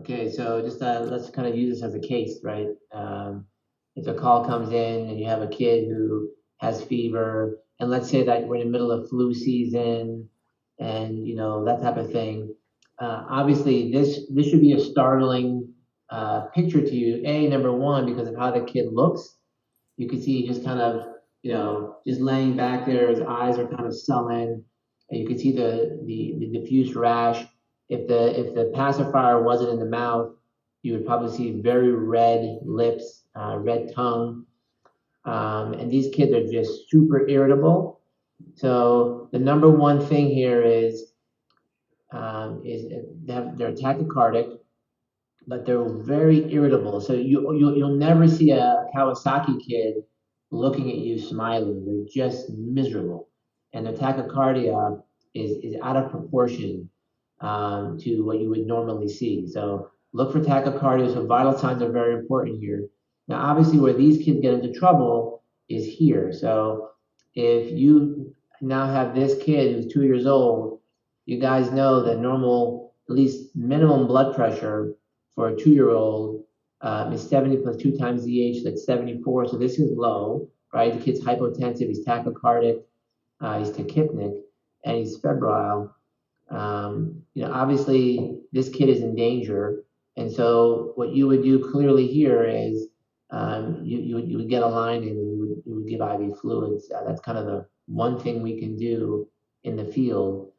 Okay, so just let's kind of use this as a case, right? If a call comes in and you have a kid who has fever, and let's say that we're in the middle of flu season, and that type of thing. Obviously, this should be a startling picture to you. Number one, because of how the kid looks. You can see just kind of, just laying back there. His eyes are kind of sullen, and you can see the diffuse rash. If the pacifier wasn't in the mouth, you would probably see very red lips, red tongue, and these kids are just super irritable. So the number one thing here is they're tachycardic, but they're very irritable. So you'll never see a Kawasaki kid looking at you smiling. They're just miserable, and the tachycardia is out of proportion to what you would normally see. So look for tachycardia. So vital signs are very important here. Now, obviously, where these kids get into trouble is here. So if you now have this kid who's 2 years old, you guys know that normal, at least minimum blood pressure for a 2-year-old is 70 plus 2 times the age, that's 74. So this is low, right? The kid's hypotensive, he's tachycardic, he's tachypnic, and he's febrile. Obviously, this kid is in danger. And so what you would do clearly here is you would get a line in and you would give IV fluids. That's kind of the one thing we can do in the field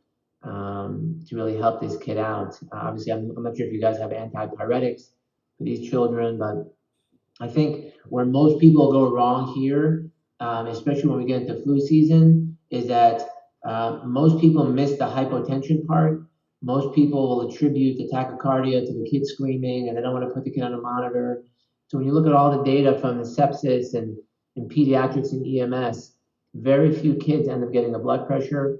to really help this kid out. Obviously, I'm not sure if you guys have antipyretics for these children, but I think where most people go wrong here, especially when we get into flu season, is that most people miss the hypotension part. Most people will attribute the tachycardia to the kid screaming, and they don't want to put the kid on a monitor. So when you look at all the data from the sepsis and pediatrics and EMS, very few kids end up getting a blood pressure.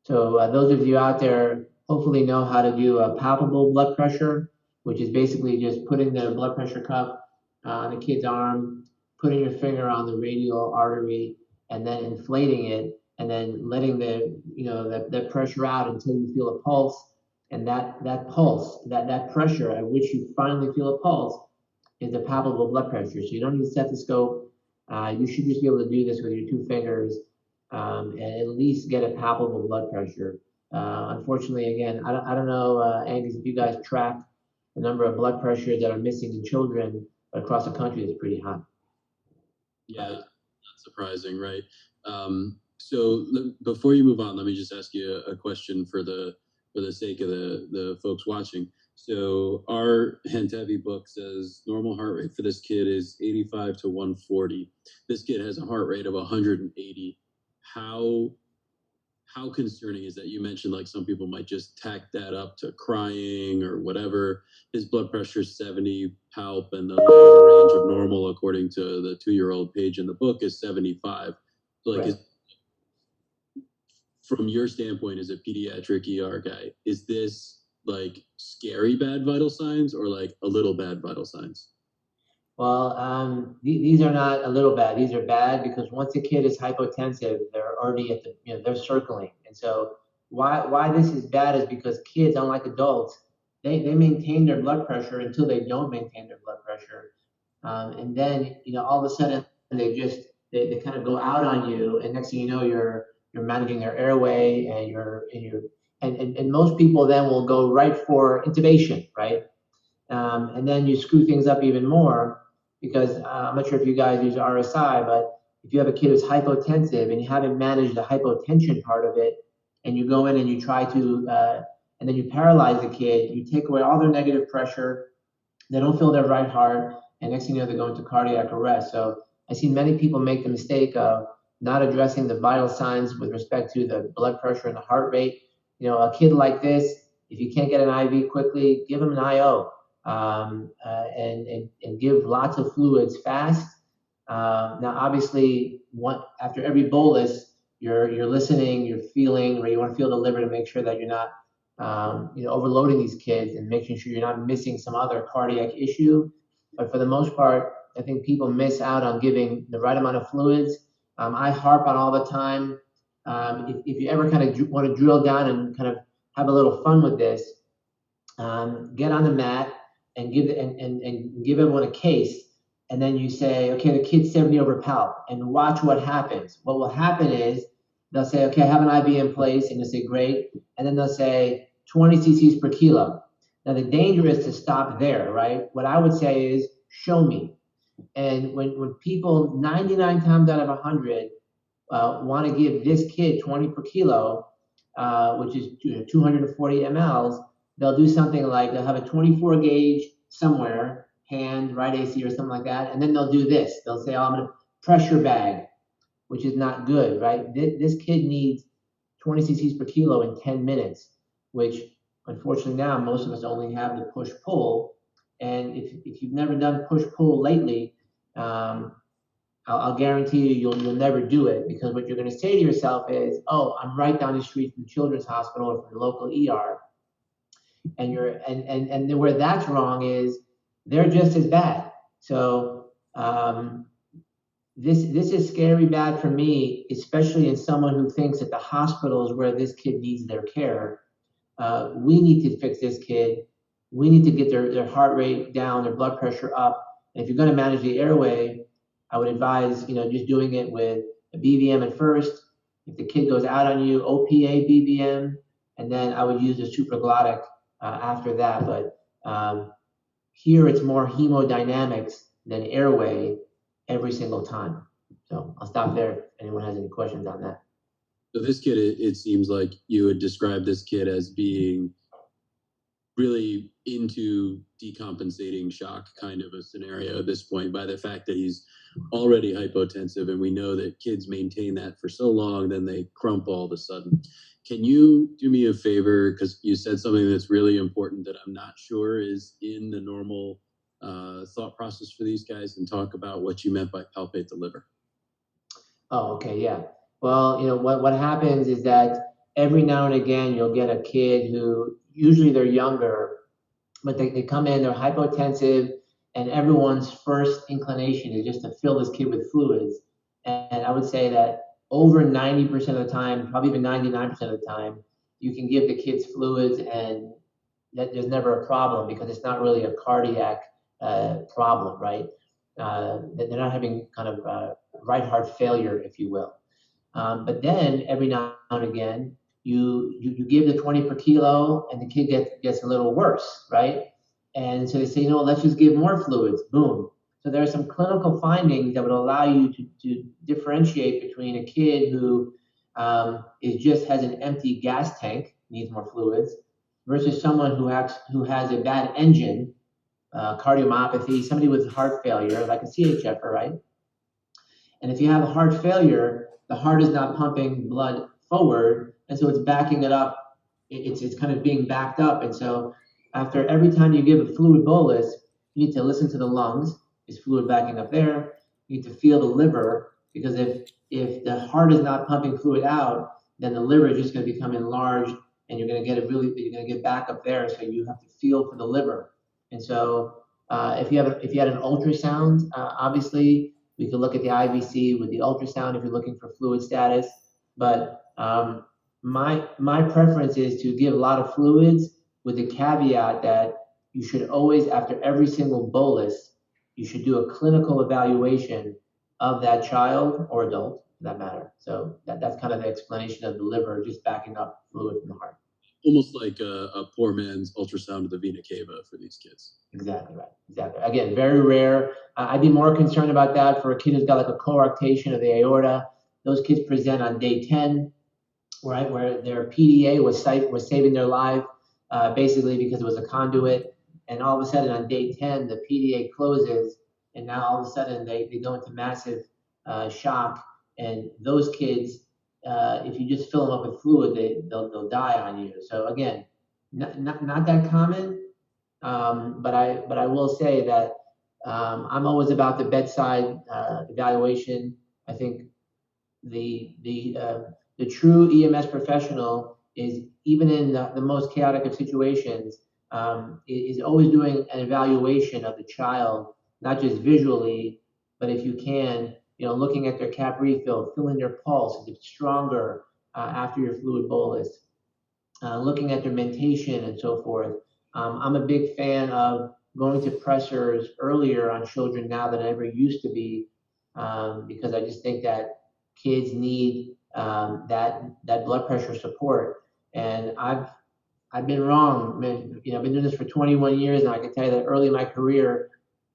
So those of you out there hopefully know how to do a palpable blood pressure, which is basically just putting the blood pressure cuff on the kid's arm, putting your finger on the radial artery, and then inflating it, and then letting that pressure out until you feel a pulse. And that pulse, that pressure at which you finally feel a pulse, is the palpable blood pressure. So you don't need a stethoscope. You should just be able to do this with your 2 fingers and at least get a palpable blood pressure. Unfortunately, again, I don't know, Angus, if you guys track the number of blood pressures that are missing in children, but across the country it's pretty high. Yeah, not surprising, right? So before you move on, let me just ask you a question for the sake of the folks watching. So our Antevy book says normal heart rate for this kid is 85 to 140. This kid has a heart rate of 180. How concerning is that? You mentioned like some people might just tack that up to crying or whatever. His blood pressure is 70 palp, and the lower range of normal, according to the 2-year-old page in the book, is 75. So like, Right. From your standpoint as a pediatric ER guy, is this like scary bad vital signs or like a little bad vital signs? Well, these are not a little bad. These are bad because once a kid is hypotensive, they're already at they're circling. And so why this is bad is because kids, unlike adults, they maintain their blood pressure until they don't maintain their blood pressure. And then, all of a sudden they kind of go out on you. And next thing you know, you're managing their airway and most people then will go right for intubation, right? And then you screw things up even more because I'm not sure if you guys use RSI, but if you have a kid who's hypotensive and you haven't managed the hypotension part of it, and you go in and you try to, and then you paralyze the kid, you take away all their negative pressure, they don't feel their right heart, and next thing you know, they're going to cardiac arrest. So I see many people make the mistake of not addressing the vital signs with respect to the blood pressure and the heart rate. A kid like this, if you can't get an IV quickly, give him an IO. And give lots of fluids fast. Now, obviously, after every bolus, you're listening, you're feeling, or you want to feel the liver to make sure that you're not, overloading these kids and making sure you're not missing some other cardiac issue. But for the most part, I think people miss out on giving the right amount of fluids. I harp on all the time. If you ever kind of want to drill down and kind of have a little fun with this, get on the mat. and give everyone a case, and then you say, okay, the kid's 70 over palp, and watch what happens. What will happen is they'll say, okay, I have an IV in place, and you'll say, great, and then they'll say 20 cc's per kilo. Now the danger is to stop there, right? What I would say is, show me. And when people 99 times out of 100 want to give this kid 20 per kilo, which is 240 mLs, they'll do something like they'll have a 24 gauge somewhere, hand, right AC or something like that, and then they'll do this. They'll say, oh, I'm going to pressure bag, which is not good, right? This kid needs 20 cc's per kilo in 10 minutes, which unfortunately now most of us only have the push-pull. And if you've never done push-pull lately, I'll guarantee you'll never do it, because what you're going to say to yourself is, oh, I'm right down the street from the Children's Hospital or from the local ER. And where that's wrong is they're just as bad. So this is scary bad for me, especially in someone who thinks that the hospital is where this kid needs their care. We need to fix this kid. We need to get their heart rate down, their blood pressure up. And if you're going to manage the airway, I would advise, just doing it with a BVM at first. If the kid goes out on you, OPA BVM, and then I would use a supraglottic after that. But here it's more hemodynamics than airway every single time. So I'll stop there if anyone has any questions on that. So this kid, it seems like you would describe this kid as being really into decompensating shock kind of a scenario at this point, by the fact that he's already hypotensive, and we know that kids maintain that for so long, then they crump all of a sudden. Can you do me a favor, because you said something that's really important that I'm not sure is in the normal thought process for these guys, and talk about what you meant by palpate the liver? Oh, okay, yeah. Well, what happens is that every now and again you'll get a kid who, usually they're younger, but they come in, they're hypotensive, and everyone's first inclination is just to fill this kid with fluids. And I would say that over 90% of the time, probably even 99% of the time, you can give the kids fluids and there's never a problem, because it's not really a cardiac problem, right? They're not having kind of right heart failure, if you will. But then every now and again, you give the 20 per kilo and the kid gets a little worse, right? And so they say, let's just give more fluids. Boom. So there are some clinical findings that would allow you to differentiate between a kid who just has an empty gas tank, needs more fluids, versus someone who has a bad engine, cardiomyopathy, somebody with heart failure, like a CHF, right? And if you have a heart failure, the heart is not pumping blood forward, and so it's backing it up. It's kind of being backed up, and so after every time you give a fluid bolus, you need to listen to the lungs. Is fluid backing up there? You need to feel the liver, because if the heart is not pumping fluid out, then the liver is just going to become enlarged, and you're going to get back up there. So you have to feel for the liver. And so if you had an ultrasound, obviously we could look at the IVC with the ultrasound if you're looking for fluid status. But my preference is to give a lot of fluids, with the caveat that you should always, after every single bolus, you should do a clinical evaluation of that child or adult, for that matter. So that's kind of the explanation of the liver just backing up fluid from the heart. Almost like a poor man's ultrasound of the vena cava for these kids. Exactly right. Exactly. Again, very rare. I'd be more concerned about that for a kid who's got like a coarctation of the aorta. Those kids present on day 10, right, where their PDA was saving their life, basically because it was a conduit. And all of a sudden on day 10, the PDA closes, and now all of a sudden they go into massive shock. And those kids, if you just fill them up with fluid, they'll die on you. So again, not that common. But I will say that I'm always about the bedside evaluation. I think the true EMS professional is, even in the most chaotic of situations, is always doing an evaluation of the child, not just visually, but if you can, looking at their cap refill, feeling their pulse, if it's stronger after your fluid bolus, looking at their mentation and so forth. I'm a big fan of going to pressors earlier on children now than I ever used to be, because I just think that kids need that blood pressure support. And I've been wrong. I mean, I've been doing this for 21 years, and I can tell you that early in my career,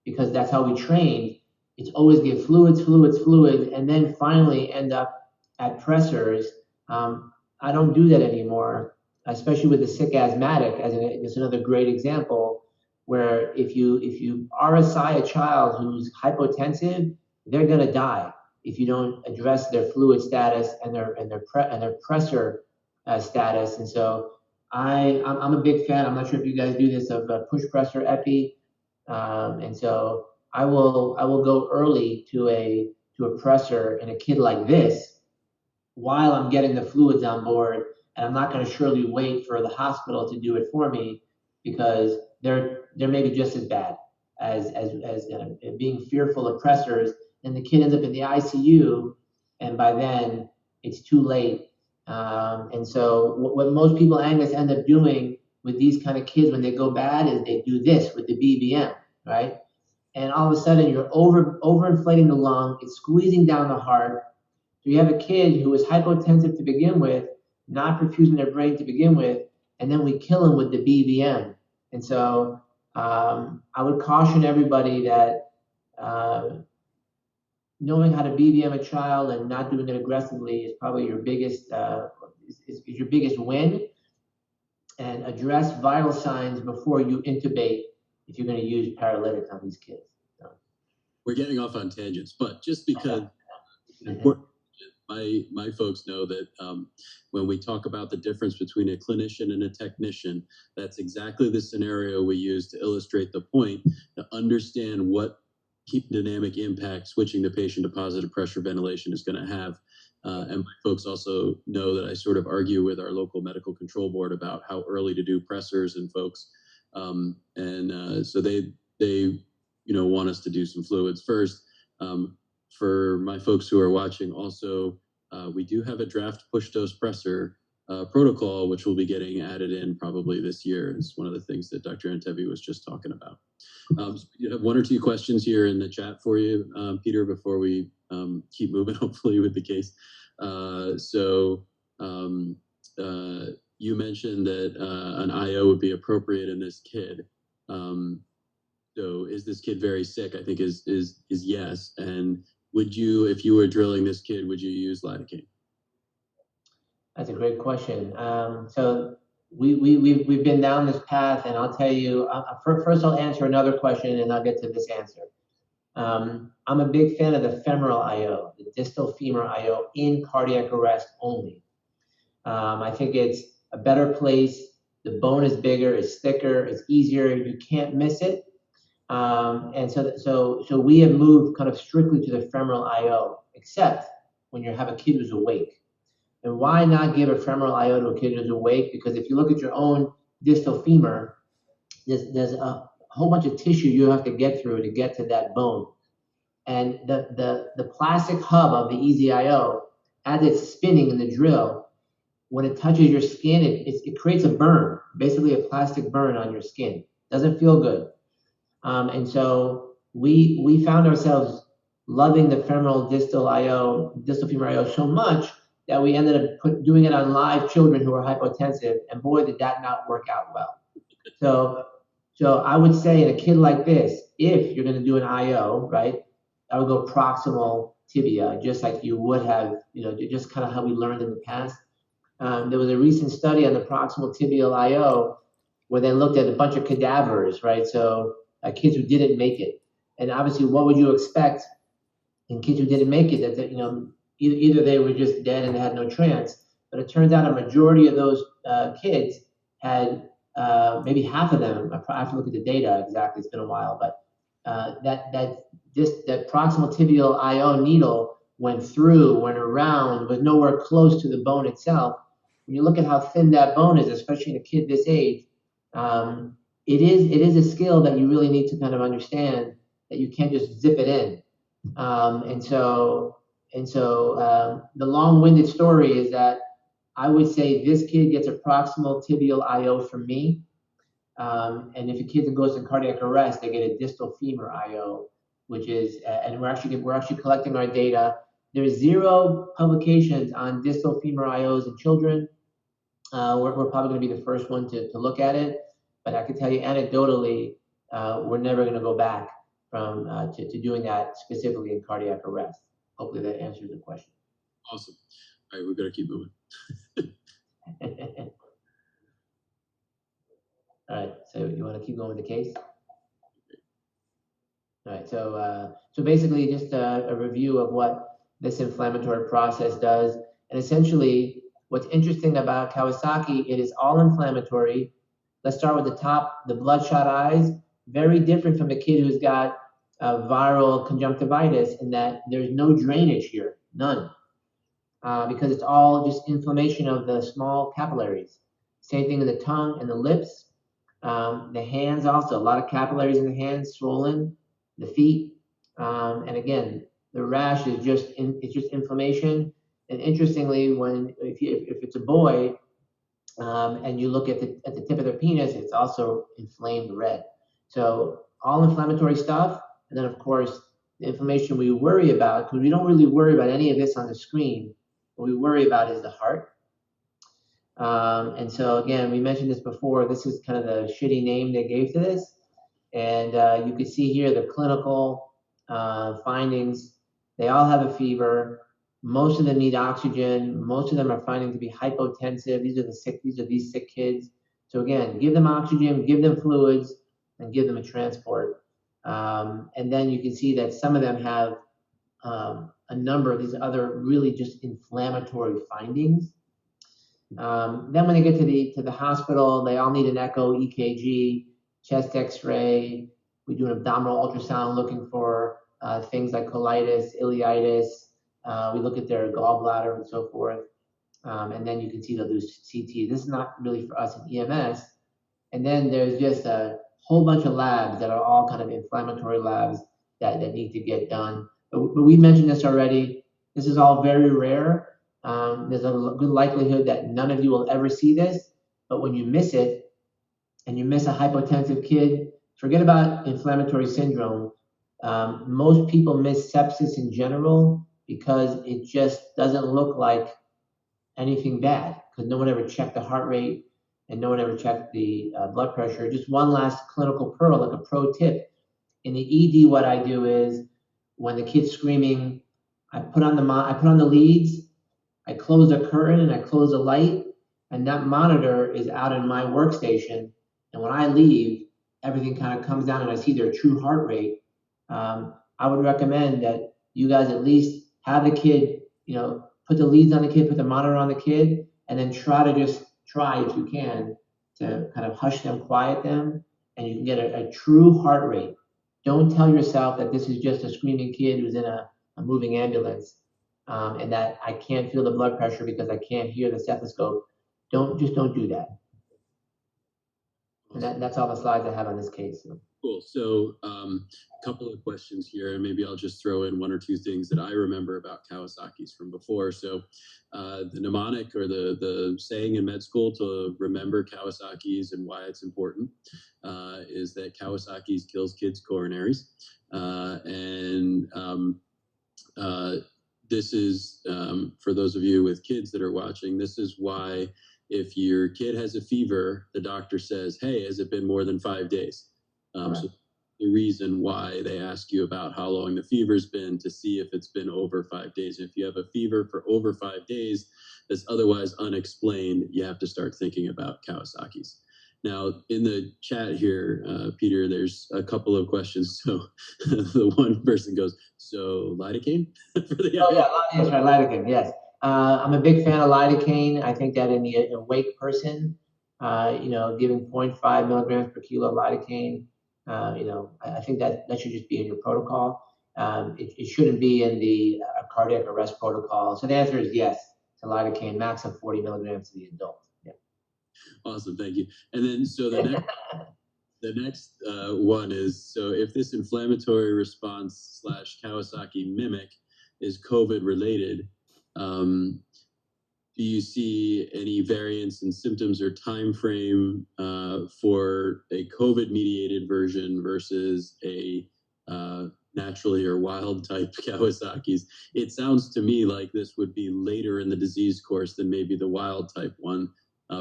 because that's how we trained, it's always give fluids, fluids, fluids, and then finally end up at pressors. I don't do that anymore, especially with the sick asthmatic. It's another great example where if you RSI a child who's hypotensive, they're gonna die if you don't address their fluid status and their pressor status. And so I'm a big fan. I'm not sure if you guys do this of push pressor epi, and so I will go early to a pressor in a kid like this while I'm getting the fluids on board, and I'm not going to surely wait for the hospital to do it for me because they're maybe just as bad as being fearful of pressors, and the kid ends up in the ICU, and by then it's too late. And so what most people, Angus, end up doing with these kind of kids when they go bad is they do this with the BBM, right? And all of a sudden you're overinflating the lung, it's squeezing down the heart. So you have a kid who is hypotensive to begin with, not perfusing their brain to begin with, and then we kill him with the BVM. And so I would caution everybody that knowing how to BVM a child and not doing it aggressively is probably your biggest is your biggest win. And address vital signs before you intubate if you're going to use paralytics on these kids. So. We're getting off on tangents, but just because important, my folks know that when we talk about the difference between a clinician and a technician, that's exactly the scenario we use to illustrate the point, to understand what hemodynamic impact switching the patient to positive pressure ventilation is going to have. And my folks also know that I sort of argue with our local medical control board about how early to do pressors and folks. So they want us to do some fluids first. For my folks who are watching also, we do have a draft push dose pressor protocol, which will be getting added in probably this year. It's one of the things that Dr. Antevy was just talking about. So we have one or two questions here in the chat for you, Peter, before we keep moving, hopefully, with the case. You mentioned that an IO would be appropriate in this kid. So is this kid very sick? I think is yes. And would you, if you were drilling this kid, would you use lidocaine? That's a great question. So we've been down this path, and I'll tell you, first I'll answer another question, and I'll get to this answer. I'm a big fan of the femoral IO, the distal femur IO in cardiac arrest only. I think it's a better place. The bone is bigger, it's thicker, it's easier. You can't miss it. And so we have moved kind of strictly to the femoral IO, except when you have a kid who's awake. And why not give a femoral IO to a kid who's awake? Because if you look at your own distal femur, there's a whole bunch of tissue you have to get through to get to that bone. And the plastic hub of the EZ-IO, as it's spinning in the drill, when it touches your skin, it creates a burn, basically a plastic burn on your skin. Doesn't feel good. And so we found ourselves loving the femoral distal femur IO so much that we ended up doing it on live children who were hypotensive, and boy, did that not work out well. So I would say in a kid like this, if you're going to do an IO, right, I would go proximal tibia, just like you would have, just kind of how we learned in the past. There was a recent study on the proximal tibial IO where they looked at a bunch of cadavers, right? So kids who didn't make it. And obviously, what would you expect in kids who didn't make it? That either they were just dead and had no trance, but it turns out a majority of those kids had, maybe half of them, I have to look at the data exactly, it's been a while, but that proximal tibial IO needle went around, was nowhere close to the bone itself. When you look at how thin that bone is, especially in a kid this age, it is a skill that you really need to kind of understand, that you can't just zip it in. And so the long-winded story is that I would say this kid gets a proximal tibial IO from me. And if a kid goes in cardiac arrest, they get a distal femur IO, which is, and we're actually collecting our data. There's 0 publications on distal femur IOs in children. We're probably going to be the first one to look at it, but I can tell you anecdotally, we're never going to go back to doing that specifically in cardiac arrest. Hopefully that answers the question. Awesome. All right, we better keep moving. All right, so you want to keep going with the case? All right, so basically just a review of what this inflammatory process does. And essentially, what's interesting about Kawasaki, it is all inflammatory. Let's start with the top, the bloodshot eyes. Very different from the kid who's got viral conjunctivitis in that there's no drainage here, none. Because it's all just inflammation of the small capillaries. Same thing in the tongue and the lips. The hands also, a lot of capillaries in the hands, swollen. The feet, and again, the rash is it's just inflammation. And interestingly, if it's a boy, and you look at the tip of their penis, it's also inflamed red. So all inflammatory stuff, and then of course the inflammation we worry about, because we don't really worry about any of this on the screen. What we worry about is the heart. And so again, we mentioned this before. This is kind of the shitty name they gave to this. And you can see here the clinical findings. They all have a fever. Most of them need oxygen. Most of them are finding to be hypotensive. These are these sick kids. So again, give them oxygen, give them fluids, and give them a transport. And then you can see that some of them have a number of these other really just inflammatory findings. Then when they get to the hospital, they all need an echo, EKG, chest X-ray. We do an abdominal ultrasound looking for things like colitis, ileitis. We look at their gallbladder and so forth. And then you can see they'll do CT. This is not really for us in EMS. And then there's just a whole bunch of labs that are all kind of inflammatory labs that need to get done. But we mentioned this already. This is all very rare. There's a good likelihood that none of you will ever see this. But when you miss it, and you miss a hypotensive kid, forget about inflammatory syndrome. Most people miss sepsis in general because it just doesn't look like anything bad because no one ever checked the heart rate and no one ever checked the blood pressure. Just one last clinical pearl, like a pro tip. In the ED, what I do is when the kid's screaming, I put on the leads, I close the curtain and I close the light, and that monitor is out in my workstation. And when I leave, everything kind of comes down and I see their true heart rate. I would recommend that you guys at least have the kid, put the leads on the kid, put the monitor on the kid, and then try if you can, to kind of hush them, quiet them, and you can get a true heart rate. Don't tell yourself that this is just a screaming kid who's in a moving ambulance, and that I can't feel the blood pressure because I can't hear the stethoscope. Don't do that. And that's all the slides I have on this case. So. Cool. So a couple of questions here, and maybe I'll just throw in one or two things that I remember about Kawasaki's from before. So the mnemonic or the saying in med school to remember Kawasaki's and why it's important is that Kawasaki's kills kids' coronaries. This is, for those of you with kids that are watching, this is why if your kid has a fever, the doctor says, hey, has it been more than 5 days? Right. So the reason why they ask you about how long the fever's been to see if it's been over 5 days. If you have a fever for over 5 days that's otherwise unexplained, you have to start thinking about Kawasaki's. Now, in the chat here, Peter, there's a couple of questions. So the one person goes, so lidocaine? That's right, lidocaine, yes. I'm a big fan of lidocaine. I think that in the awake person, giving 0.5 milligrams per kilo of lidocaine, I think that should just be in your protocol. It shouldn't be in the cardiac arrest protocol. So the answer is yes to lidocaine, max of 40 milligrams to the adult. Yeah. Awesome, thank you. And then so the next one is, so if this inflammatory response / Kawasaki mimic is COVID related, do you see any variance in symptoms or time frame for a COVID-mediated version versus a naturally or wild type Kawasaki's? It sounds to me like this would be later in the disease course than maybe the wild type one,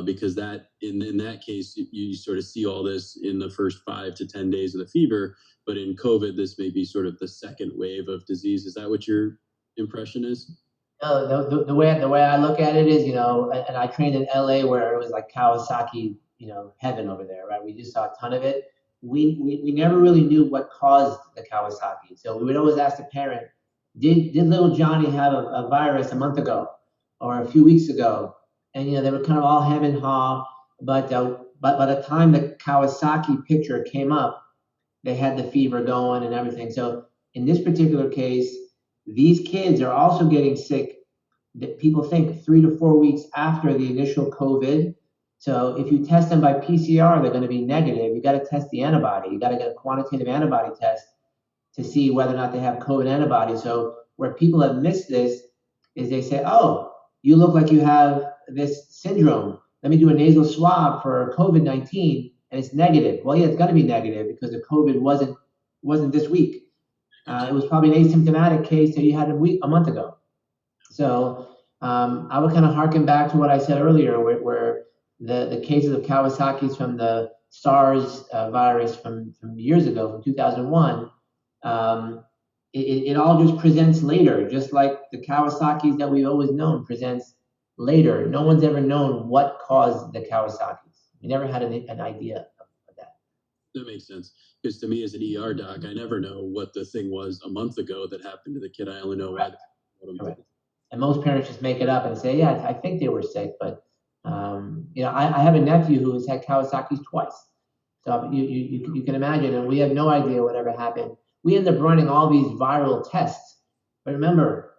because that in that case you sort of see all this in the first 5 to 10 days of the fever, but in COVID this may be sort of the second wave of disease. Is that what your impression is? No, the way I look at it is, and I trained in LA where it was like Kawasaki, heaven over there, right? We just saw a ton of it. We never really knew what caused the Kawasaki. So we would always ask the parent, did little Johnny have a virus a month ago or a few weeks ago? And they were kind of all hem and haw, but by the time the Kawasaki picture came up, they had the fever going and everything. So in this particular case, these kids are also getting sick. People think 3 to 4 weeks after the initial COVID. So if you test them by PCR, they're going to be negative. You got to test the antibody. You got to get a quantitative antibody test to see whether or not they have COVID antibodies. So where people have missed this is they say, oh, you look like you have this syndrome. Let me do a nasal swab for COVID-19 and it's negative. Well, yeah, it's going to be negative because the COVID wasn't this week. It was probably an asymptomatic case that you had a month ago. So I would kind of harken back to what I said earlier, where the cases of Kawasaki's from the SARS virus from years ago, from 2001, it all just presents later, just like the Kawasaki's that we've always known presents later. No one's ever known what caused the Kawasaki's. We never had an idea of that. That makes sense. Because to me, as an ER doc, I never know what the thing was a month ago that happened to the kid. I only know Correct. And most parents just make it up and say, yeah, I think they were sick. But, I have a nephew who has had Kawasaki's twice. So you can imagine, and we have no idea whatever happened. We end up running all these viral tests. But remember,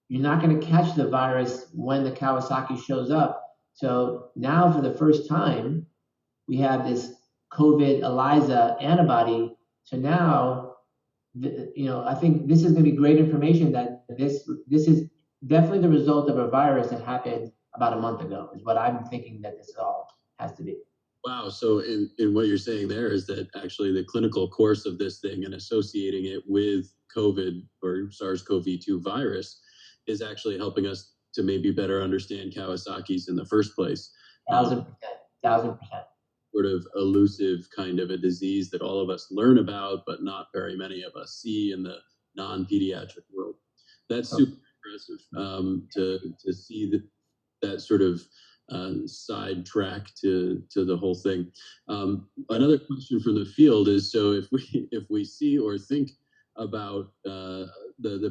you're not going to catch the virus when the Kawasaki shows up. So now for the first time, we have this COVID ELISA antibody. So now, I think this is going to be great information that this is definitely the result of a virus that happened about a month ago, is what I'm thinking that this all has to be. Wow. So in what you're saying there is that actually the clinical course of this thing and associating it with COVID or SARS-CoV-2 virus is actually helping us to maybe better understand Kawasaki's in the first place. 1,000%. Sort of elusive kind of a disease that all of us learn about, but not very many of us see in the non-pediatric world. That's super impressive to see that sort of side track to the whole thing. Another question from the field is, so if we see or think about the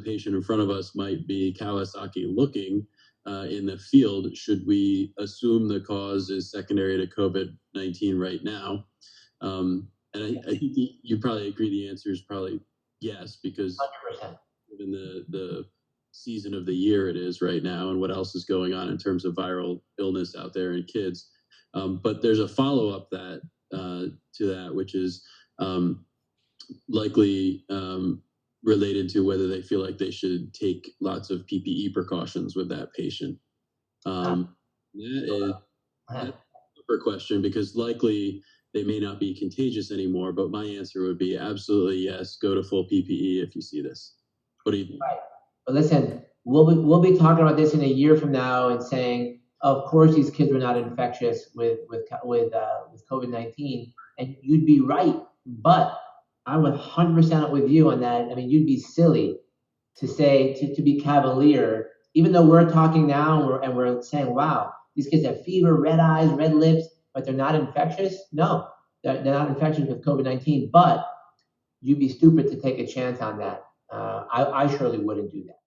patient in front of us might be Kawasaki looking in the field, should we assume the cause is secondary to COVID-19 right now? And I think you probably agree the answer is probably yes, because 100%. given the season of the year it is right now and what else is going on in terms of viral illness out there in kids. But there's a follow-up to that, which is likely related to whether they feel like they should take lots of PPE precautions with that patient. That is a super question, because likely they may not be contagious anymore, but my answer would be absolutely yes, go to full PPE if you see this. What do you think? Right. But listen, we'll be talking about this in a year from now and saying, of course, these kids were not infectious with COVID-19, and you'd be right. But I'm 100% with you on that. I mean, you'd be silly to say to be cavalier, even though we're talking now and we're saying, wow, these kids have fever, red eyes, red lips, but they're not infectious. No, they're not infectious with COVID-19. But you'd be stupid to take a chance on that. I surely wouldn't do that.